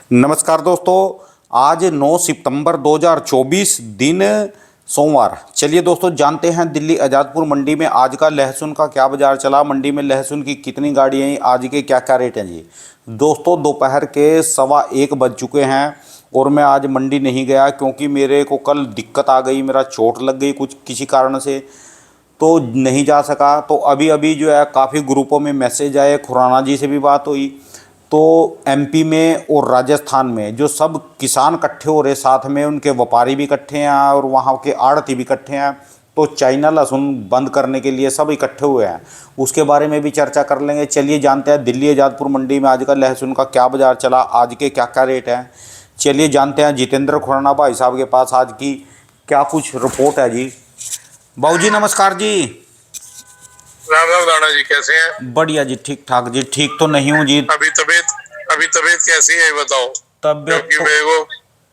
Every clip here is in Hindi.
नमस्कार दोस्तों, आज 9 सितंबर 2024 दिन सोमवार। चलिए दोस्तों जानते हैं दिल्ली आज़ादपुर मंडी में आज का लहसुन का क्या बाजार चला, मंडी में लहसुन की कितनी गाड़ियाँ आई, आज के क्या क्या रेट हैं जी। दोस्तों दोपहर के 1:15 बज चुके हैं और मैं आज मंडी नहीं गया क्योंकि मेरे को कल दिक्कत आ गई, मेरा चोट लग गई कुछ किसी कारण से, तो नहीं जा सका। तो अभी अभी जो है काफ़ी ग्रुपों में मैसेज आए, खुराना जी से भी बात हुई। तो एमपी में और राजस्थान में जो सब किसान इकट्ठे हो रहे, साथ में उनके व्यापारी भी इकट्ठे हैं और वहाँ के आड़ती भी इकट्ठे हैं, तो चाइना लहसुन बंद करने के लिए सब इकट्ठे हुए हैं। उसके बारे में भी चर्चा कर लेंगे। चलिए जानते हैं दिल्ली आज़ादपुर मंडी में आज का लहसुन का क्या बाजार चला, आज के क्या क्या रेट हैं। चलिए जानते हैं जितेंद्र खुराना भाई साहब के पास आज की क्या कुछ रिपोर्ट है जी। बाबू जी नमस्कार जी। राम राम राणा जी, कैसे हैं? बढ़िया जी, ठीक ठाक जी। ठीक तो नहीं हूँ जी। अभी तबीयत कैसी है ये बताओ। तबीयत क्योंकि मेरे को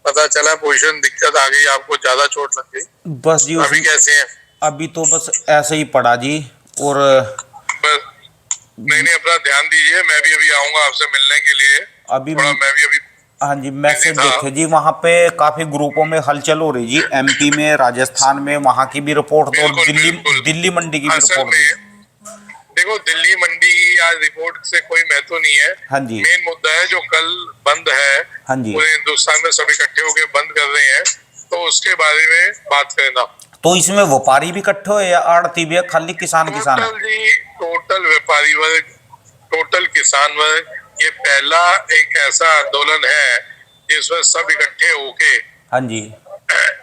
पता चला पोजीशन दिक्कत आ गई, आपको ज्यादा चोट लग गई। बस जी अभी कैसे हैं? अभी तो बस ऐसे ही पड़ा जी। और बस नहीं, अपना ध्यान दीजिए। मैं भी अभी आऊंगा आपसे मिलने के लिए। अभी थोड़ा मैं भी अभी हाँ जी, मैसेज देखे जी, वहाँ पे काफी ग्रुपों में हलचल हो रही जी, एमपी में राजस्थान में, वहाँ की भी रिपोर्ट और दिल्ली मंडी की भी असल रिपोर्ट। में देखो, दिल्ली मंडी की आज रिपोर्ट से कोई महत्व नहीं है। हाँ जी। मेन मुद्दा है जो कल बंद है, हाँ जी। पूरे हिंदुस्तान में सब इकट्ठे होकर बंद कर रहे हैं, तो उसके बारे में बात करना। तो इसमें व्यापारी भी इकट्ठे हुए या आड़ती भी है, खाली किसान किसान है? टोटल व्यापारी वर्ग, टोटल किसान वर्ग, ये पहला एक ऐसा आंदोलन है जिसमें सब इकट्ठे होके हाँ जी।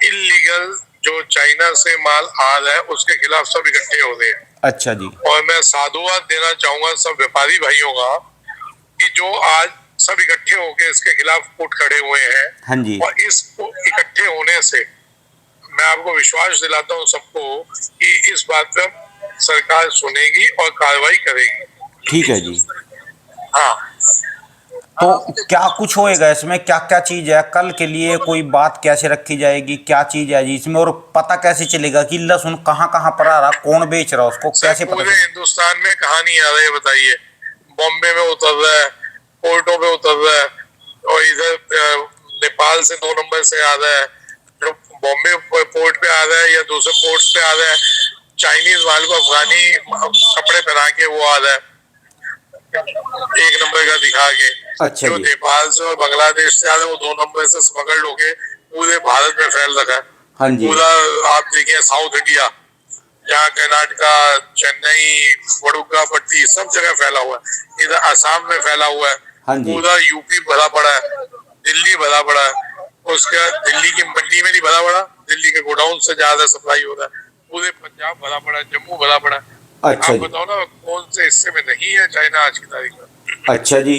इलीगल जो चाइना से माल आ रहा है उसके खिलाफ सब इकट्ठे हो रहे हैं। अच्छा जी। और मैं साधुवाद देना चाहूंगा सब व्यापारी भाइयों का कि जो आज सब इकट्ठे होके इसके खिलाफ उठ खड़े हुए हैं। हाँ जी। और इस इकट्ठे होने से मैं आपको विश्वास दिलाता हूँ सबको कि इस बात पे सरकार सुनेगी और कार्रवाई करेगी। ठीक है जी। हाँ, तो क्या कुछ होएगा इसमें, क्या क्या चीज है, कल के लिए कोई बात कैसे रखी जाएगी, क्या चीज है जी इसमें, और पता कैसे चलेगा कि लहसुन कहाँ कहाँ पर आ रहा, कौन बेच रहा, उसको कैसे पता पूरे हिंदुस्तान में कहाँ नहीं आ रहा है बताइए। बॉम्बे में उतर रहा है, पोर्टों में उतर रहा है, और इधर नेपाल से 2 नंबर से आ रहा है, जो बॉम्बे पोर्ट पे आ रहा है या दूसरे पोर्ट्स पे आ रहा है। चाइनीज माल को अफगानी कपड़े पहना के वो आ रहा है 1 नंबर का दिखा के। अच्छा जो जी। नेपाल से और बांग्लादेश से आ रहे हैं वो 2 नंबर से स्मगल्ड होके पूरे भारत में फैल रखा है। हाँ जी। पूरा आप देखिए साउथ इंडिया, यहाँ कर्नाटका, चेन्नई, वडुगापट्टी सब जगह फैला हुआ है। इधर आसाम में फैला हुआ है। हाँ जी। पूरा यूपी भरा पड़ा है, दिल्ली भरा पड़ा है। उसका दिल्ली की मंडी में नहीं भरा पड़ा, दिल्ली के गोडाउन से ज्यादा सप्लाई हो रहा है। पूरे पंजाब भरा पड़ा है, जम्मू भरा पड़ा है। अच्छा आप जी। बताओ ना कौन से हिस्से में नहीं है चाइना आज की तारीख में। अच्छा जी।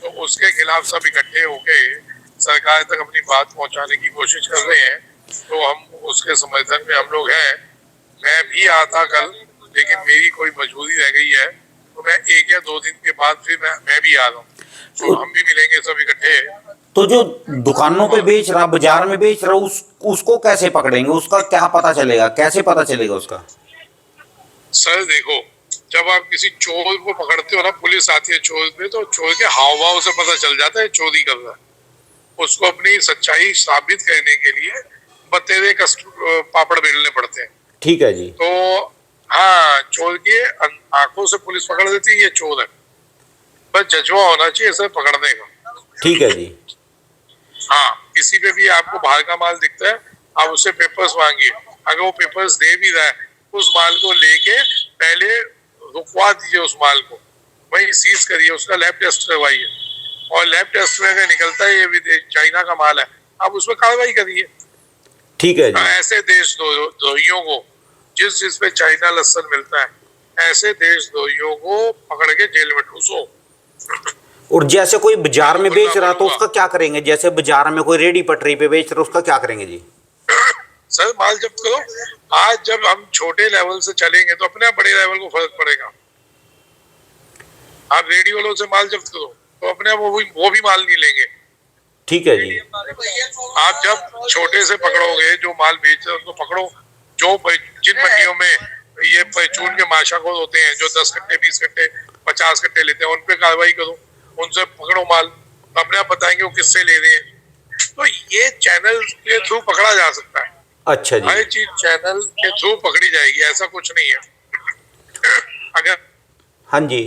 तो उसके खिलाफ सब इकट्ठे होके सरकार तक अपनी बात पहुंचाने की कोशिश कर रहे हैं। तो हम उसके समर्थन में हम लोग हैं। मैं भी आता कल, लेकिन मेरी कोई मजबूरी रह गई है, तो मैं 1 या 2 दिन के बाद फिर मैं भी आ रहा हूँ, तो हम भी मिलेंगे सब इकट्ठे। तो जो दुकानों पे बेच रहा, बाजार में बेच रहा, उसको कैसे पकड़ेंगे, उसका क्या पता चलेगा, कैसे पता चलेगा उसका? सर देखो, जब आप किसी चोर को पकड़ते हो ना, पुलिस आती है चोर पे, तो चोर के हाव भाव से पता चल जाता है चोरी कर रहा है। उसको अपनी सच्चाई साबित करने के लिए बतेरे पापड़ बेलने पड़ते हैं। ठीक है जी। तो हाँ, चोर के आंखों से पुलिस पकड़ देती है ये चोर है, बस जज्बा होना चाहिए सर पकड़ने का। ठीक है जी। हाँ, किसी पे भी आपको बाहर का माल दिखता है, आप उससे पेपर्स मांगिए। अगर वो पेपर्स दे भी रहा है, उस माल को लेके पहले रुकवा दीजिए, उस माल को वहीं सीज करिए, उसका लैब टेस्ट करवाइए, और लैब टेस्ट में अगर निकलता है ये चाइना का माल है, आप उसमें कार्रवाई करिए। ठीक है जी। ऐसे देशद्रोहियों को, जिस चीज पे चाइना लहसुन मिलता है, ऐसे देशद्रोहियों को पकड़ के जेल में ठूसो। और जैसे कोई बाजार में बेच रहा तो उसका क्या करेंगे, जैसे बाजार में कोई रेडी पटरी पे बेच रहा उसका क्या करेंगे जी? सर माल जब्त करो। आज जब हम छोटे लेवल से चलेंगे तो अपने बड़े लेवल को फर्क पड़ेगा। आप रेडी वालों से माल जब्त करो तो अपने वो भी माल नहीं लेंगे। ठीक है जी। आप जब छोटे से पकड़ोगे, जो माल बेच रहे उसको पकड़ो। जो जिन मंडियों में ये परचून के माशाखोर होते हैं, जो 10 कट्टे 20 कट्टे 50 कट्टे लेते हैं, उन पे कार्रवाई करो, उनसे पकड़ो माल। अपने आप बताएंगे वो किससे ले रहे हैं। तो ये चैनल के थ्रू पकड़ा जा सकता है। अच्छा जी। हर चीज चैनल के थ्रू पकड़ी जाएगी, ऐसा कुछ नहीं है। अगर हाँ जी।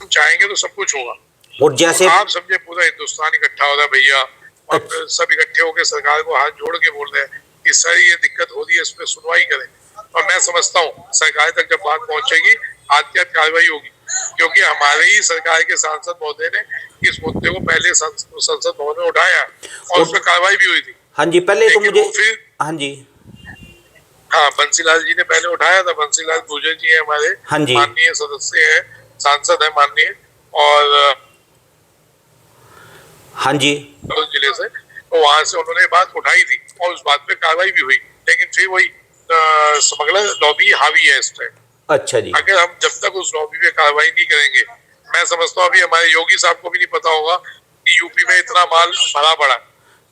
हम चाहेंगे तो सब कुछ होगा। और जैसे तो आप समझे पूरा हिंदुस्तान इकट्ठा हो रहा है भैया, और अच्छा। सब इकट्ठे होकर सरकार को हाथ जोड़ के बोल रहे हैं कि सर ये दिक्कत हो रही है, इस पर सुनवाई करें। और मैं समझता हूँ सरकार तक जब बात पहुंचेगी हाथ की हाथ कार्रवाई होगी, क्योंकि हमारे ही सरकार के सांसद महोदय ने इस मुद्दे को पहले संसद भवन में उठाया और उस पर कार्रवाई भी हुई थी। हाँ जी, पहले तो लेकिन मुझे वो फिर हाँ जी। हाँ, बंसीलाल जी ने पहले उठाया था। बंसीलाल गुर्जर जी है हमारे हाँ जी। माननीय सदस्य है, सांसद है माननीय, और हाँ जी। जिले से, तो वहां से उन्होंने बात उठाई थी और उस बात पे कार्रवाई भी हुई। लेकिन फिर वही स्मगलर लॉबी हावी है इस पे। अच्छा जी। अगर हम जब तक उस लॉबी पे कार्रवाई नहीं करेंगे, मैं समझता हूँ अभी हमारे योगी साहब को भी नहीं पता होगा कि यूपी में इतना माल भरा पड़ा।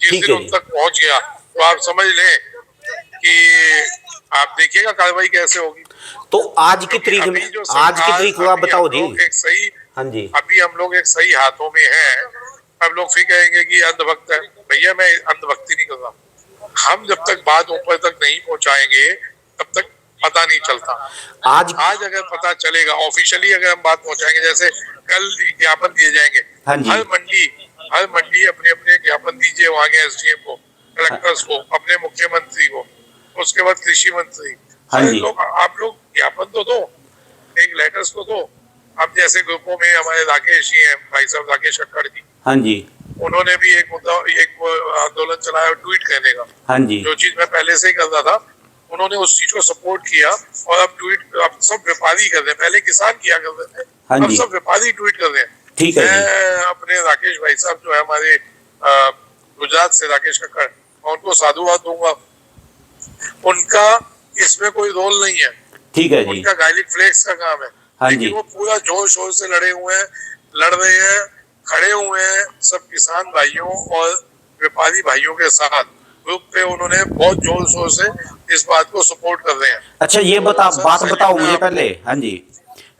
जिस ठीक दिन है उन जी। तक पहुंच गया तो आप समझ लें कि आप देखिएगा कार्रवाई कैसे होगी। तो आज की क्योंकि तारीख में, अभी जो आज की सरकार, तारीख को आप अभी बताओ हम जी। लोग एक सही, हाँ जी। अभी हम लोग एक सही हाथों में हैं। अब लोग फिर कहेंगे कि अंधभक्त है। भैया मैं अंधभक्ति नहीं कर रहा। हम जब तक बात ऊपर तक नहीं पहुंचाएंगे तब तक पता नहीं चलता। आज अगर पता चलेगा ऑफिशियली, अगर हम बात पहुंचाएंगे, जैसे कल ज्ञापन दिए जाएंगे, हाँ जी। हर मंडी अपने अपने ज्ञापन दीजिए वहां के एसडीएम को, कलेक्टर्स को, अपने मुख्यमंत्री को, उसके बाद कृषि मंत्री। हाँ हर जी। लोग, आप लोग ज्ञापन तो दो, एक लेटर्स को दो। अब जैसे ग्रुपों में हमारे राकेश जी हैं, भाई साहब राकेश कक्कड़ जी, हाँ जी। उन्होंने भी एक मुद्दा, एक आंदोलन चलाया ट्वीट करने का। हाँ जी। जो चीज मैं पहले से ही करता था, उन्होंने उस चीज को सपोर्ट किया और अब ट्वीट, अब सब व्यापारी कर रहे हैं। पहले किसान किया करते थे, हाँ अब जी। सब व्यापारी ट्वीट कर रहे हैं। ठीक है जी। मैं अपने राकेश भाई साहब जो है हमारे गुजरात से, राकेश कक्कड़, मैं उनको साधुवाद दूंगा। उनका इसमें कोई रोल नहीं है, ठीक है जी। उनका गायलिक फ्लेक्स का काम है। हाँ जी। लेकिन वो पूरा जोर शोर से लड़े हुए हैं, लड़ रहे हैं, खड़े हुए हैं सब किसान भाइयों और व्यापारी भाइयों के साथ। ग्रुप पे उन्होंने बहुत जोर शोर से इस बात को सपोर्ट कर रहे हैं। अच्छा ये तो बात सर, बताओ मुझे आप पहले। हाँ जी।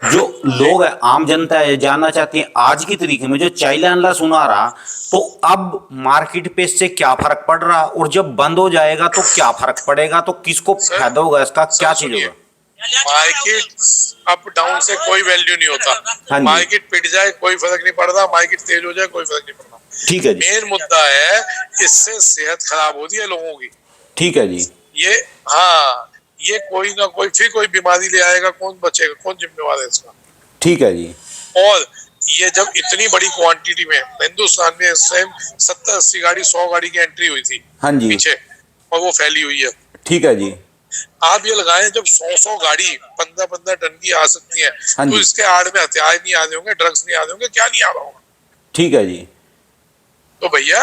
जो लोग है, आम जनता है, जानना चाहती है आज की तरीके में जो चाइल्ड लहसुन आ रहा, तो अब मार्केट पे इससे क्या फर्क पड़ रहा, और जब बंद हो जाएगा तो क्या फर्क पड़ेगा, तो किसको फायदा होगा इसका, क्या चीज सुनिए, होगा? मार्केट अप डाउन से कोई वैल्यू नहीं होता। हाँ जी। मार्केट पिट जाए कोई फर्क नहीं पड़ता, मार्केट तेज हो जाए कोई फर्क नहीं पड़ता। ठीक है जी। मेन मुद्दा है इससे सेहत खराब होती है लोगों की। ठीक है जी। ये, हाँ, ये कोई ना कोई फिर कोई बीमारी ले आएगा, कौन बचेगा, कौन जिम्मेवार है इसका? ठीक है जी। और ये जब इतनी बड़ी क्वांटिटी में हिंदुस्तान में इस टाइम 70-80 गाड़ी, 100 गाड़ी की एंट्री हुई थी हाँ जी। पीछे, और वो फैली हुई है। ठीक है जी। आप ये लगाएं, जब 100 गाड़ी 15-15 टन की आ सकती है, हाँ तो जी। इसके आड़ में हथियार नहीं आ रहे होंगे, ड्रग्स नहीं आ रहे होंगे, क्या नहीं आ रहा होगा? ठीक है जी। तो भैया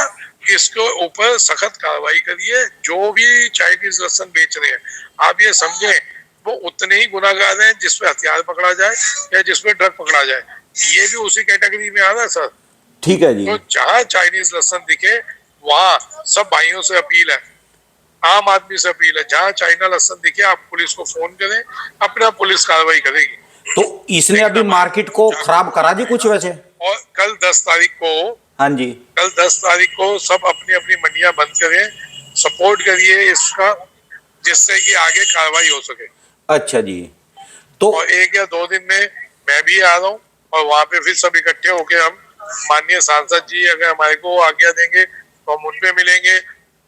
इसके ऊपर सख्त कार्रवाई करिए। जो भी चाइनीज लहसुन बेच रहे हैं, आप ये समझें वो उतने ही गुनाहगार हैं जिसपे हथियार पकड़ा जाए या जिसपे ड्रग पकड़ा जाए। ये भी उसी कैटेगरी में आ रहा है सर। ठीक है जी। तो जहाँ चाइनीज लहसुन दिखे वहाँ सब भाइयों से अपील है, आम आदमी से अपील है, जहाँ चाइना लहसुन दिखे आप पुलिस को फोन करें, अपना पुलिस कार्रवाई करेगी। तो इसने अभी मार्केट को खराब करा जी कुछ वैसे? और कल 10 तारीख को, हाँ जी। कल 10 तारीख को सब अपनी अपनी मंडियां बंद करें, सपोर्ट करिए इसका, जिससे कि आगे कार्रवाई हो सके। अच्छा जी। तो और 1 या 2 दिन में मैं भी आ रहा हूँ और वहां पे फिर सब इकट्ठे होके हम, माननीय सांसद जी अगर हमारे को आज्ञा देंगे तो हम उनपे मिलेंगे,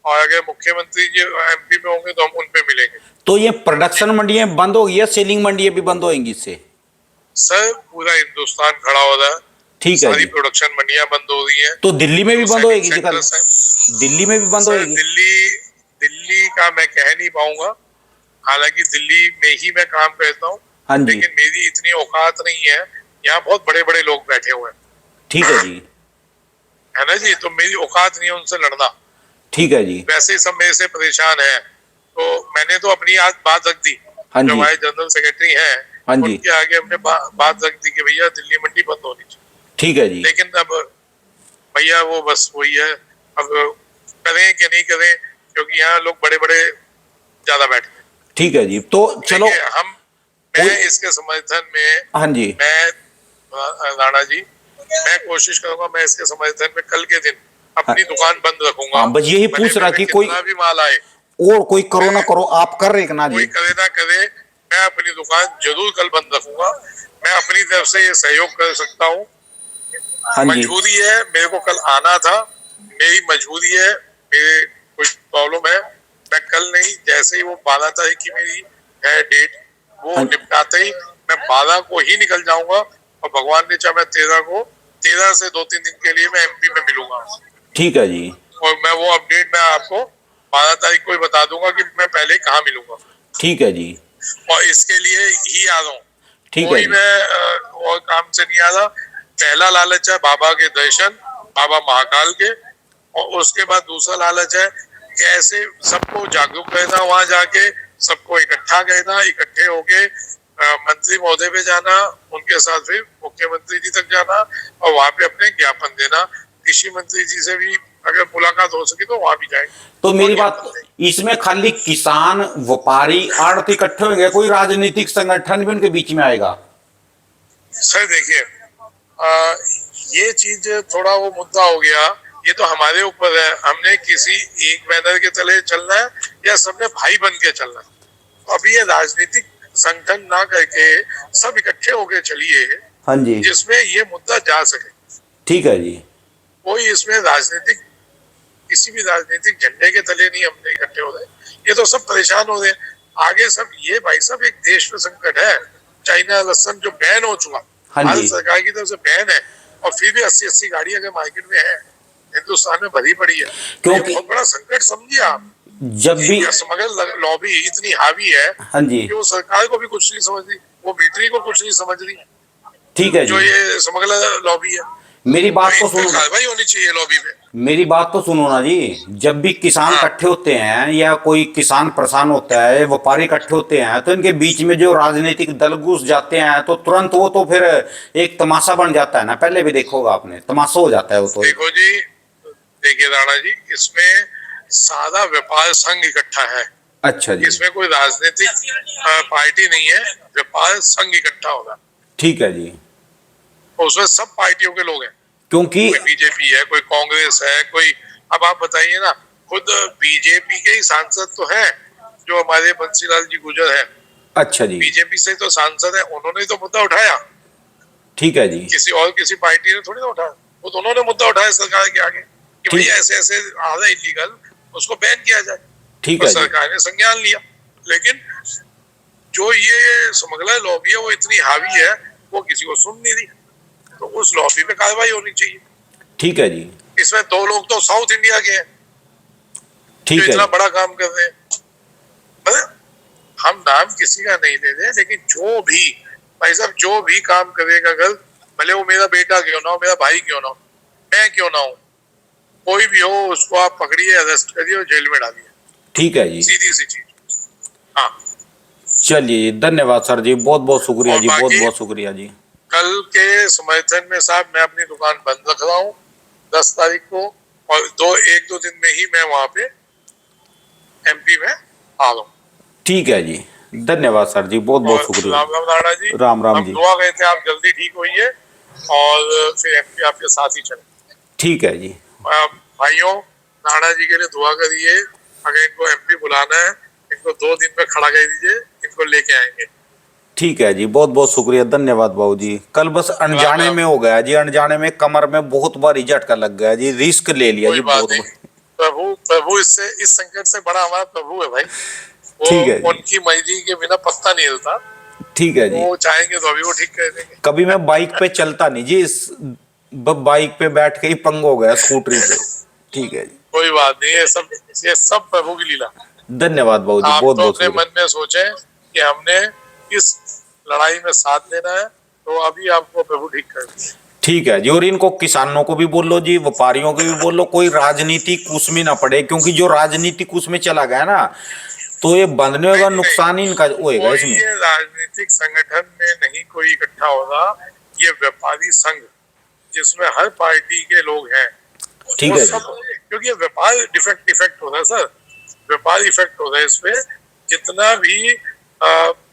और अगर मुख्यमंत्री जी एमपी में होंगे तो हम उनपे मिलेंगे। तो ये प्रोडक्शन मंडियां बंद होगी या सेलिंग मंडियां भी बंद होंगी इससे? सर पूरा हिंदुस्तान खड़ा हो रहा है, ठीक है सारी जी। प्रोडक्शन मंडियां बंद हो रही हैं। तो दिल्ली में भी बंद होएगी जी कल? सेंटर्स हैं। दिल्ली में भी बंद सर होएगी? दिल्ली का मैं कह नहीं पाऊंगा, हालांकि दिल्ली में ही मैं काम करता हूँ, हाँ जी। लेकिन मेरी इतनी औकात नहीं है। यहाँ बहुत बड़े बड़े लोग बैठे हुए हैं, ठीक है जी। है ना जी, तो मेरी औकात नहीं है उनसे लड़ना। ठीक है जी। वैसे ही सब मेरे से परेशान है, तो मैंने तो अपनी आज बात रख दी। हाँ जो जी। हमारे जनरल सेक्रेटरी हैं, हाँ जी। उनके आगे हमने बात रख दी कि भैया दिल्ली मंडी बंद होनी चाहिए। ठीक है जी। लेकिन अब भैया वो बस वही है, अब करें कि नहीं करें, क्योंकि यहाँ लोग बड़े बड़े ज्यादा बैठे हैं। ठीक है जी। तो चलो मैं इसके समर्थन में, हाँ जी। मैं राणा जी, मैं कोशिश करूंगा, मैं इसके समर्थन में कल के दिन अपनी दुकान बंद रखूंगा। हाँ, बस यही पूछ रहा कि कोई कितना भी माल आए और कोई करो ना करो, आप कर रहे ना कोई जी? करे ना करे, मैं अपनी दुकान जरूर कल बंद रखूंगा। मैं अपनी तरफ से ये सहयोग कर सकता हूँ। हाँ जी, मजबूरी है, मेरे को कल आना था, मेरी मजबूरी है, मेरे कुछ प्रॉब्लम है। मैं कल नहीं, जैसे ही वो 12 तारीख की मेरी है डेट, वो हाँ, निपटाते ही मैं 12 को ही निकल जाऊंगा। और भगवान ने चाहा मैं 13 से 2-3 दिन के लिए मैं एमपी में मिलूंगा। ठीक है जी, और मैं वो अपडेट मैं आपको 12 तारीख को ही बता दूंगा कि मैं पहले कहाँ मिलूंगा। ठीक है जी, और इसके लिए ही आ रहा हूँ, ठीक है कोई जी, मैं और काम से नहीं आ रहा। पहला लालच है बाबा के दर्शन, बाबा महाकाल के, और उसके बाद दूसरा लालच है कैसे सबको जागरूक करना, वहां जाके सबको इकट्ठा करना, इकट्ठे होके मंत्री महोदय पे जाना, उनके साथ फिर मुख्यमंत्री जी तक जाना और वहां पे अपने ज्ञापन देना। कृषि मंत्री जी से भी अगर मुलाकात हो सके तो वहां भी जाएंगे। तो मेरी और बात, इसमें खाली किसान, व्यापारी, आड़त इकट्ठे होंगे, कोई राजनीतिक संगठन भी उनके बीच में आएगा? सर देखिए, ये चीज थोड़ा वो मुद्दा हो गया, ये तो हमारे ऊपर है, हमने किसी एक बैनर के तले चलना है या सबने भाई बन के चलना है। तो अभी ये राजनीतिक संगठन ना करके सब इकट्ठे होके चलिए, हाँ जी, जिसमें ये मुद्दा जा सके। ठीक है जी, कोई इसमें राजनीतिक, किसी भी राजनीतिक झंडे के तले नहीं हमने इकट्ठे हो रहे। ये तो सब परेशान हो रहे हैं आगे सब। ये भाई साहब एक देश में संकट है, चाइना लहसन जो बैन हो चुका, हाँ भारत जी, सरकार की तरफ से बैन है, और फिर भी 80-80 गाड़ी अगर मार्केट में है, हिंदुस्तान में भरी पड़ी है, तो ये क्योंकि बहुत बड़ा संकट समझिए आप। जब भी, स्मगलर लॉबी इतनी हावी है हाँ जी, कि वो सरकार को भी कुछ नहीं समझ रही, वो मिलिट्री को कुछ नहीं समझ रही, ठीक है जो जी, ये स्मगलर लॉबी है। मेरी बात तो तो इन पे सुनो, कार्रवाई होनी चाहिए लॉबी पे। मेरी बात तो सुनो ना जी। जब भी किसान हाँ, इकट्ठे होते हैं या कोई किसान परेशान होता है, व्यापारी इकट्ठे होते हैं, तो इनके बीच में जो राजनीतिक दल घुस जाते हैं तो तुरंत वो तो फिर एक तमाशा बन जाता है ना। पहले भी देखा होगा आपने, तमाशा हो जाता है वो तो। देखो जी, देखिए राणा जी, इसमें सारा व्यापार संघ इकट्ठा है, अच्छा जी, इसमें कोई राजनीतिक पार्टी नहीं है, व्यापार संघ इकट्ठा होगा। ठीक है जी, और उसमें सब पार्टियों के लोग हैं, क्योंकि कोई बीजेपी है, कोई कांग्रेस है, कोई, अब आप बताइए ना, खुद बीजेपी के ही सांसद तो हैं जो हमारे बंसीलाल जी गुजर है, अच्छा जी, बीजेपी से तो सांसद है, उन्होंने तो मुद्दा उठाया, ठीक है जी, किसी पार्टी ने थोड़ी ना उठाया। वो दोनों ने मुद्दा उठाया सरकार के आगे कि ठीक, भैया ऐसे ऐसे आ रहा है इलीगल, उसको बैन किया जाए। ठीक और है जी, सरकार ने संज्ञान लिया। लेकिन जो ये स्मगलर लॉबी है वो इतनी हावी है, वो किसी को सुन नहीं रही, तो उस लॉबी पे कार्रवाई होनी चाहिए। ठीक है जी, इसमें 2 लोग तो साउथ इंडिया के हैं जो ठीक है इतना जी, बड़ा काम कर रहे हैं। मतलब हम नाम किसी का नहीं ले रहे, लेकिन जो भी भाई साहब जो भी काम करेगा गलत, भले वो मेरा बेटा क्यों ना हो, मेरा भाई क्यों ना हो, मैं क्यों ना हूँ, कोई भी हो, उसको आप पकड़िए, अरेस्ट करिए और जेल में डालिए, ठीक है जी। सीधी सी चीज। हाँ, चलिए, धन्यवाद सर जी, बहुत बहुत शुक्रिया और जी, बहुत बाकी बहुत शुक्रिया जी। कल के समर्थन में साहब मैं अपनी दुकान बंद रख रहा हूँ 10 तारीख को, और 1-2 दिन में ही मैं वहां पे एमपी में आ रहा हूँ। ठीक है जी, धन्यवाद सर जी, बहुत बहुत और शुक्रिया। राम राम राणा जी, राम राम हम जी, दुआ गए थे आप जल्दी ठीक होइए और फिर एमपी आपके साथ ही चले। ठीक है जी, भाइयों, राणा जी के लिए दुआ करिए, अगर इनको एमपी बुलाना है, इनको 2 दिन में खड़ा कर दीजिए, इनको लेके आएंगे। ठीक है जी, बहुत बहुत शुक्रिया, धन्यवाद बाबू जी। कल बस अनजाने में हो गया जी, अनजाने में कमर में बहुत भारी झटका लग गया जी, रिस्क ले लिया जी, कोई बात बहुत नहीं, प्रभु इससे, इस संकट से बड़ा हमारा प्रभु है भाई। ठीक है वो जी, उनकी मर्जी के बिना पत्ता नहीं हिलता, ठीक है जी। वो चाहेंगे तो अभी वो ठीक कर देंगे। कभी मैं बाइक पे चलता नहीं जी, इस बाइक पे बैठ के ही पंग हो गया स्कूटरी पे। ठीक है जी, कोई बात नहीं, ये सब प्रभु की लीला। धन्यवाद बाबू जी, आप बहुत तो बहुत अपने शुक्रिया। मन में सोचें कि हमने इस लड़ाई में साथ देना है, तो अभी आपको प्रभु ठीक कर देंगे। ठीक है जी, और इनको किसानों को भी बोल लो जी, व्यापारियों को भी बोल लो, कोई राजनीतिक उसमें ना पड़े, क्योंकि जो राजनीतिक उसमें चला गया ना, तो ये बंधने का नहीं, नुकसान ही इनका होएगा कोई इसमें। ये राजनीतिक संगठन में नहीं कोई इकट्ठा होगा, ये व्यापारी संघ जिसमें हर पार्टी के लोग हैं, ठीक वो है सब, जी, क्योंकि ये व्यापार इफेक्ट हो रहा है सर, व्यापार इफेक्ट हो रहा है इसपे। जितना भी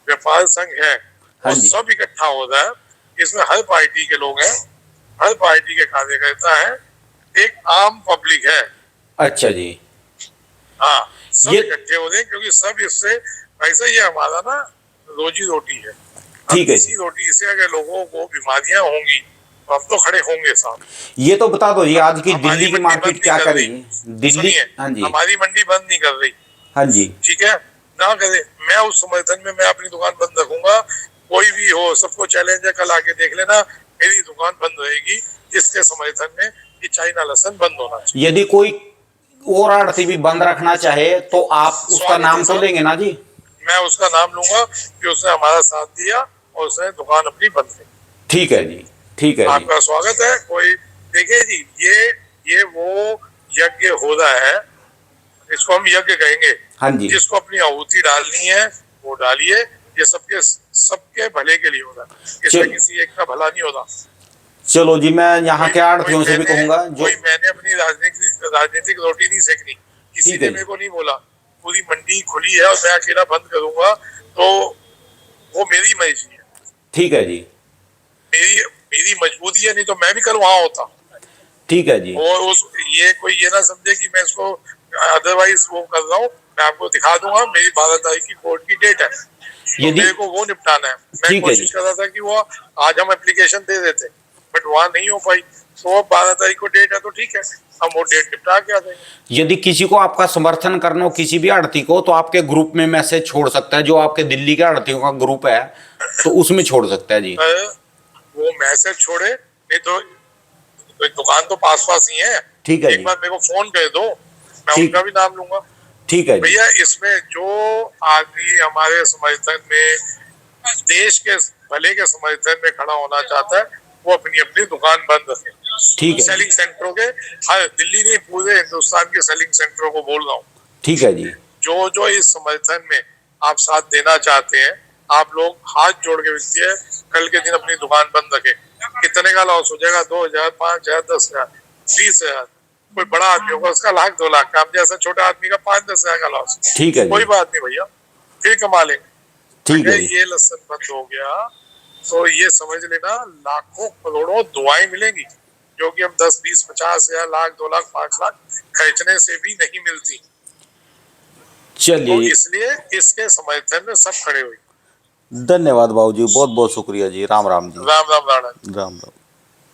व्यापार संघ है हाँ वो जी, सब इकट्ठा हो रहा है, इसमें हर पार्टी के लोग हैं, हर पार्टी के कार्यकर्ता है, एक आम पब्लिक है। अच्छा जी। हाँ, सब ये इकट्ठे हो रहे क्योंकि सब इससे ऐसा ही हमारा ना रोजी रोटी है। अब ठीक है इसी रोटी से अगर लोगों को बीमारियां होंगी तो हम तो खड़े होंगे साहब। ये तो बता दो जी, आज की हमारी दिल्ली की मंडी बंद मार्केट नहीं क्या कर कर रही, रही है दिल्ली? सुनिए, हाँ जी। हमारी मंडी बंद नहीं कर रही, हाँ जी। ठीक है ना करे। मैं उस समर्थन में मैं अपनी दुकान बंद रखूंगा, कोई भी हो सबको चैलेंज है, कल आके देख लेना मेरी दुकान बंद रहेगी इसके समर्थन में कि चाइना लहसुन बंद होना चाहिए। यदि कोई और आड़ती भी बंद रखना चाहे तो आप उसका स्वागत है नाम तो सर, लेंगे ना जी? मैं उसका नाम लूंगा कि उसने हमारा साथ दिया और उसने दुकान अपनी बंद की। ठीक है जी, ठीक है जी। आपका स्वागत है। कोई देखिए जी, ये वो यज्ञ हो रहा है, इसको हम यज्ञ कहेंगे। हाँ जी। जिसको अपनी आहुति डालनी है वो डालिए, ये सबके सबके भले के लिए होगा, इसमें किसी एक का भला नहीं होता। चलो जी, मैं यहाँ के आड़तियों से भी कहूंगा जो कोई मैंने अपनी राजनीतिक रोटी नहीं सेकनी, किसी ठीक ने है मेरे जी। को नहीं बोला पूरी मंडी खुली है और मैं अकेला बंद करूंगा, तो वो मेरी मर्जी है, ठीक है जी। मेरी मेरी मजबूरी है, नहीं तो मैं भी कल वहां होता। ठीक है जी। और उस ये कोई ये ना समझे कि मैं इसको अदरवाइज वो कर रहा हूँ। मैं आपको दिखा दूंगा, मेरी 12 तारीख की कोर्ट की डेट है, तो यदि मेरे को वो निपटाना है। मैं ठीक है जी। कोशिश कर रहा था कि वो आज हम एप्लीकेशन दे देते, बट वहां नहीं हो पाई, तो अब 12 तारीख को डेट है, तो ठीक है हम वो डेट निपटा के आ जाएंगे। यदि किसी को आपका समर्थन करना हो किसी भी आड़ती को, तो आपके ग्रुप में मैसेज छोड़ सकता है, जो आपके दिल्ली के आड़तियों का ग्रुप है तो उसमें छोड़ सकता है जी। वो मैसेज छोड़े, नहीं तो दुकान तो पास पास ही है। ठीक है एक जी। बार मेरे को फोन कर दो, मैं ठीक। उनका भी नाम लूंगा। ठीक है जी। भैया इसमें जो आदमी हमारे समर्थन में, देश के भले के समर्थन में खड़ा होना चाहता है, वो अपनी अपनी दुकान बंद रखे। ठीक है। सेलिंग सेंटरों के, हर दिल्ली नहीं पूरे हिंदुस्तान के सेलिंग सेंटरों को बोल रहा हूँ, ठीक है जी। जो जो इस समर्थन में आप साथ देना चाहते हैं, आप लोग हाथ जोड़ के विनती है, कल के दिन अपनी दुकान बंद रखे। कितने का लॉस हो जाएगा? 2,000, 5,000, 10,000, 20,000। कोई बड़ा आदमी होगा उसका लाख 2 लाख का, हम जैसा छोटा आदमी का 5-10 हजार का लॉस। ठीक है जी। कोई बात नहीं भैया, फिर कमा लेंगे। ठीक है अगर जी। ये लहसुन बंद हो गया तो ये समझ लेना लाखों करोड़ों दुआएं मिलेंगी, जो कि हम 10, 20, 50 हजार, लाख, 2 लाख, 5 लाख खर्चने से भी नहीं मिलती। तो चलिए, इसलिए इसके समर्थन में सब खड़े हुए। धन्यवाद बाबू जी, बहुत बहुत शुक्रिया जी। राम राम जी। राम राम राणा। राम राम।